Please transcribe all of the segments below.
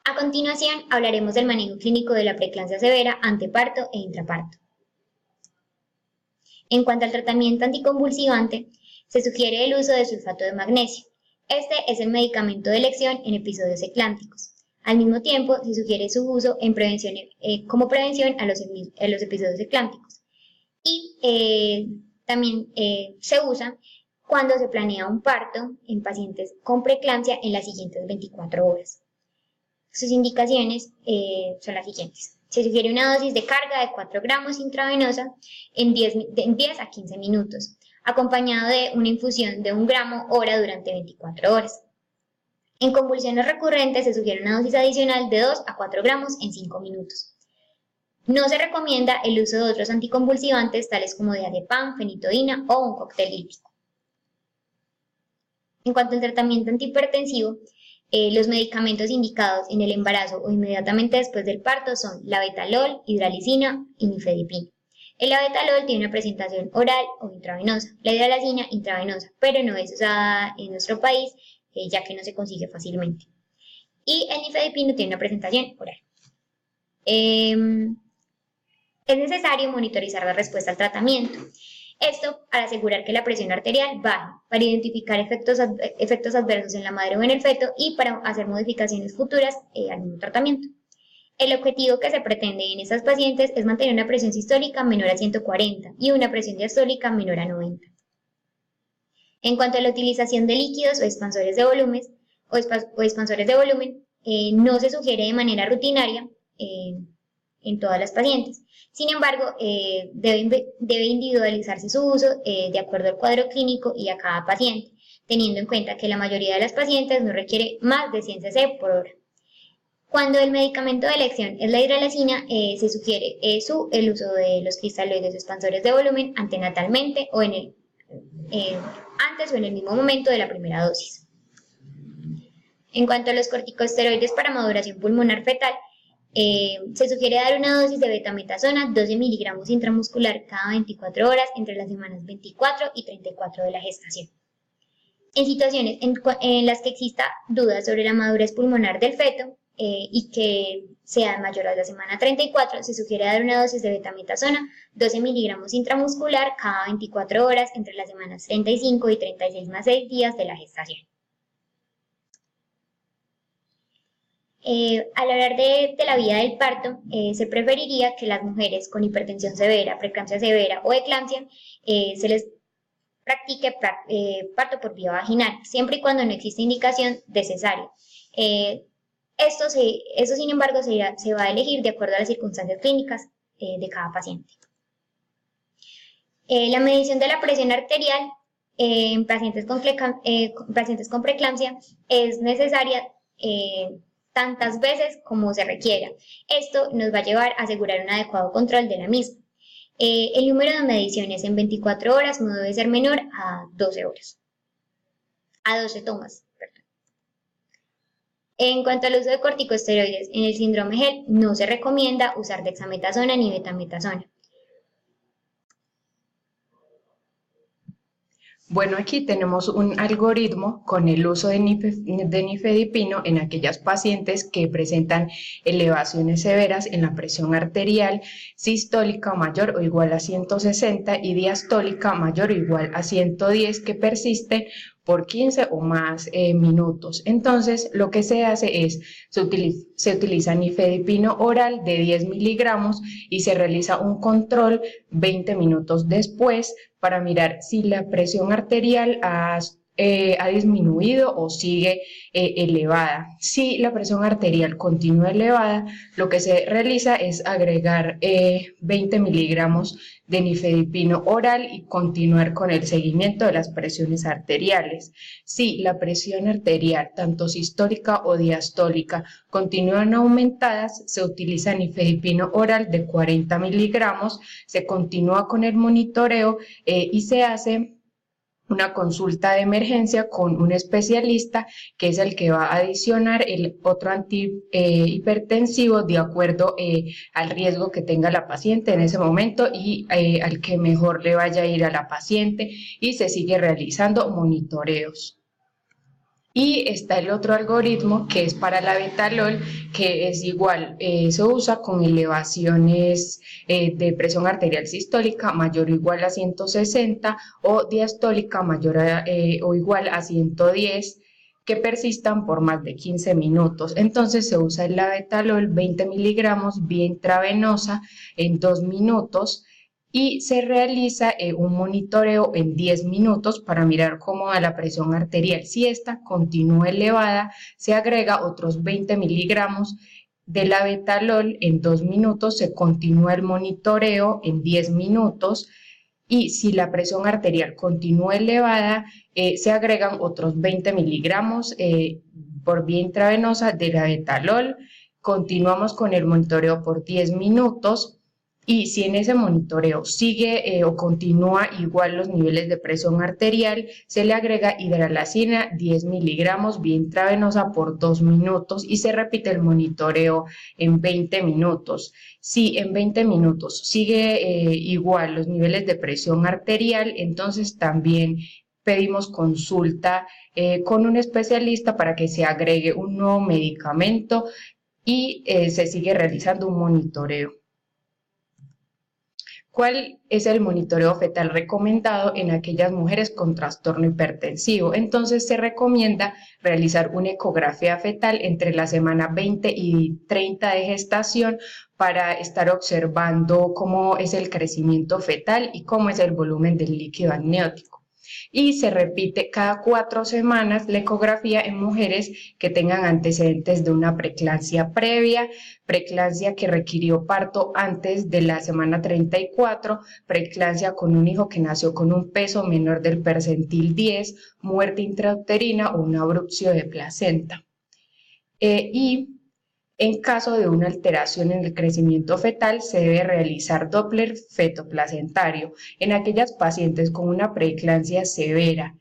A continuación, hablaremos del manejo clínico de la preeclampsia severa, anteparto e intraparto. En cuanto al tratamiento anticonvulsivante, se sugiere el uso de sulfato de magnesio. Este es el medicamento de elección en episodios eclánticos. Al mismo tiempo, se sugiere su uso como prevención a los episodios eclánticos. Y también se usa cuando se planea un parto en pacientes con preeclampsia en las siguientes 24 horas. Sus indicaciones son las siguientes. Se sugiere una dosis de carga de 4 gramos intravenosa en 10 a 15 minutos, acompañado de una infusión de 1 gramo hora durante 24 horas. En convulsiones recurrentes se sugiere una dosis adicional de 2 a 4 gramos en 5 minutos. No se recomienda el uso de otros anticonvulsivantes tales como diazepam, fenitoína o un cóctel lípico. En cuanto al tratamiento antihipertensivo, los medicamentos indicados en el embarazo o inmediatamente después del parto son labetalol, hidralazina y nifedipina. El labetalol tiene una presentación oral o intravenosa, la hidralazina intravenosa, pero no es usada en nuestro país ya que no se consigue fácilmente. Y el nifedipino tiene una presentación oral. Es necesario monitorizar la respuesta al tratamiento. Esto para asegurar que la presión arterial baje, para identificar efectos adversos en la madre o en el feto y para hacer modificaciones futuras al mismo tratamiento. El objetivo que se pretende en estas pacientes es mantener una presión sistólica menor a 140 y una presión diastólica menor a 90. En cuanto a la utilización de líquidos o expansores de volumen, no se sugiere de manera rutinaria en todas las pacientes. Sin embargo, debe individualizarse su uso de acuerdo al cuadro clínico y a cada paciente, teniendo en cuenta que la mayoría de las pacientes no requiere más de 100 cc por hora. Cuando el medicamento de elección es la hidralazina, se sugiere el uso de los cristaloides o expansores de volumen antenatalmente o antes o en el mismo momento de la primera dosis. En cuanto a los corticosteroides para maduración pulmonar fetal, se sugiere dar una dosis de betametasona, 12 miligramos intramuscular cada 24 horas entre las semanas 24 y 34 de la gestación. En situaciones en las que exista dudas sobre la madurez pulmonar del feto y que sea mayor a la semana 34, se sugiere dar una dosis de betametasona, 12 miligramos intramuscular cada 24 horas entre las semanas 35 y 36 más 6 días de la gestación. Al hablar de la vía del parto, se preferiría que las mujeres con hipertensión severa, preeclampsia severa o eclampsia se les practique parto por vía vaginal, siempre y cuando no exista indicación de cesárea. Esto, sin embargo, se va a elegir de acuerdo a las circunstancias clínicas de cada paciente. La medición de la presión arterial en pacientes con preeclampsia es necesaria tantas veces como se requiera. Esto nos va a llevar a asegurar un adecuado control de la misma. El número de mediciones en 24 horas no debe ser menor a 12 horas. A 12 tomas, perdón. En cuanto al uso de corticosteroides, en el síndrome GEL no se recomienda usar dexametasona ni betametasona. Bueno, aquí tenemos un algoritmo con el uso de nifedipino en aquellas pacientes que presentan elevaciones severas en la presión arterial sistólica mayor o igual a 160 y diastólica mayor o igual a 110 que persiste por 15 o más minutos. Entonces, lo que se hace es, se utiliza nifedipino oral de 10 miligramos y se realiza un control 20 minutos después para mirar si la presión arterial ha disminuido o sigue elevada. Si la presión arterial continúa elevada, lo que se realiza es agregar 20 miligramos de nifedipino oral y continuar con el seguimiento de las presiones arteriales. Si la presión arterial, tanto sistólica o diastólica, continúan aumentadas, se utiliza nifedipino oral de 40 miligramos, se continúa con el monitoreo y se hace una consulta de emergencia con un especialista que es el que va a adicionar el otro antihipertensivo de acuerdo al riesgo que tenga la paciente en ese momento y al que mejor le vaya a ir a la paciente, y se sigue realizando monitoreos. Y está el otro algoritmo que es para la betalol, que es igual, se usa con elevaciones de presión arterial sistólica mayor o igual a 160 o diastólica mayor o igual a 110 que persistan por más de 15 minutos. Entonces se usa el labetalol 20 miligramos vía intravenosa en 2 minutos y se realiza un monitoreo en 10 minutos para mirar cómo va la presión arterial. Si esta continúa elevada, se agrega otros 20 miligramos de labetalol en 2 minutos, se continúa el monitoreo en 10 minutos y si la presión arterial continúa elevada, se agregan otros 20 miligramos por vía intravenosa de labetalol. Continuamos con el monitoreo por 10 minutos y si en ese monitoreo sigue o continúa igual los niveles de presión arterial, se le agrega hidralazina 10 miligramos vía intravenosa por 2 minutos y se repite el monitoreo en 20 minutos. Si en 20 minutos sigue igual los niveles de presión arterial, entonces también pedimos consulta con un especialista para que se agregue un nuevo medicamento y se sigue realizando un monitoreo. ¿Cuál es el monitoreo fetal recomendado en aquellas mujeres con trastorno hipertensivo? Entonces se recomienda realizar una ecografía fetal entre la semana 20 y 30 de gestación para estar observando cómo es el crecimiento fetal y cómo es el volumen del líquido amniótico. Y se repite cada 4 semanas la ecografía en mujeres que tengan antecedentes de una preeclampsia previa, preeclampsia que requirió parto antes de la semana 34, preeclampsia con un hijo que nació con un peso menor del percentil 10, muerte intrauterina o una abrupción de placenta. Y en caso de una alteración en el crecimiento fetal, se debe realizar Doppler fetoplacentario en aquellas pacientes con una preeclampsia severa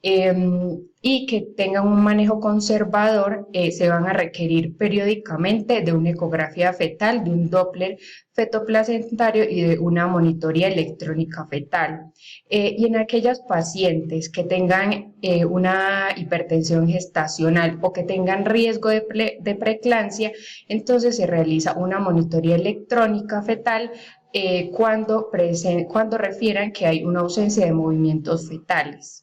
y que tengan un manejo conservador, se van a requerir periódicamente de una ecografía fetal, de un Doppler fetoplacentario y de una monitoría electrónica fetal. Y en aquellas pacientes que tengan una hipertensión gestacional o que tengan riesgo de preeclampsia, entonces se realiza una monitoría electrónica fetal cuando refieran que hay una ausencia de movimientos fetales.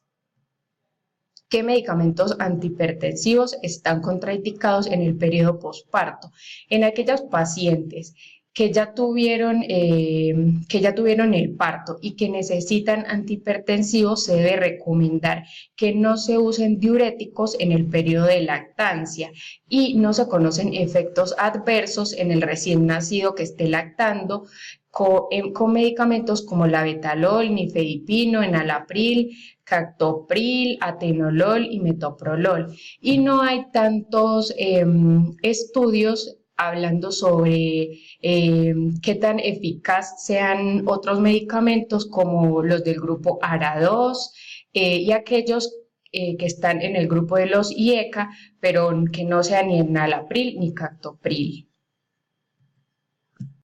¿Qué medicamentos antihipertensivos están contraindicados en el periodo posparto? En aquellas pacientes que ya tuvieron el parto y que necesitan antihipertensivos, se debe recomendar que no se usen diuréticos en el periodo de lactancia y no se conocen efectos adversos en el recién nacido que esté lactando con medicamentos como labetalol, nifedipino, enalapril, captopril, atenolol y metoprolol. Y no hay tantos estudios hablando sobre qué tan eficaz sean otros medicamentos como los del grupo ARA2 y aquellos que están en el grupo de los IECA, pero que no sean ni enalapril ni captopril.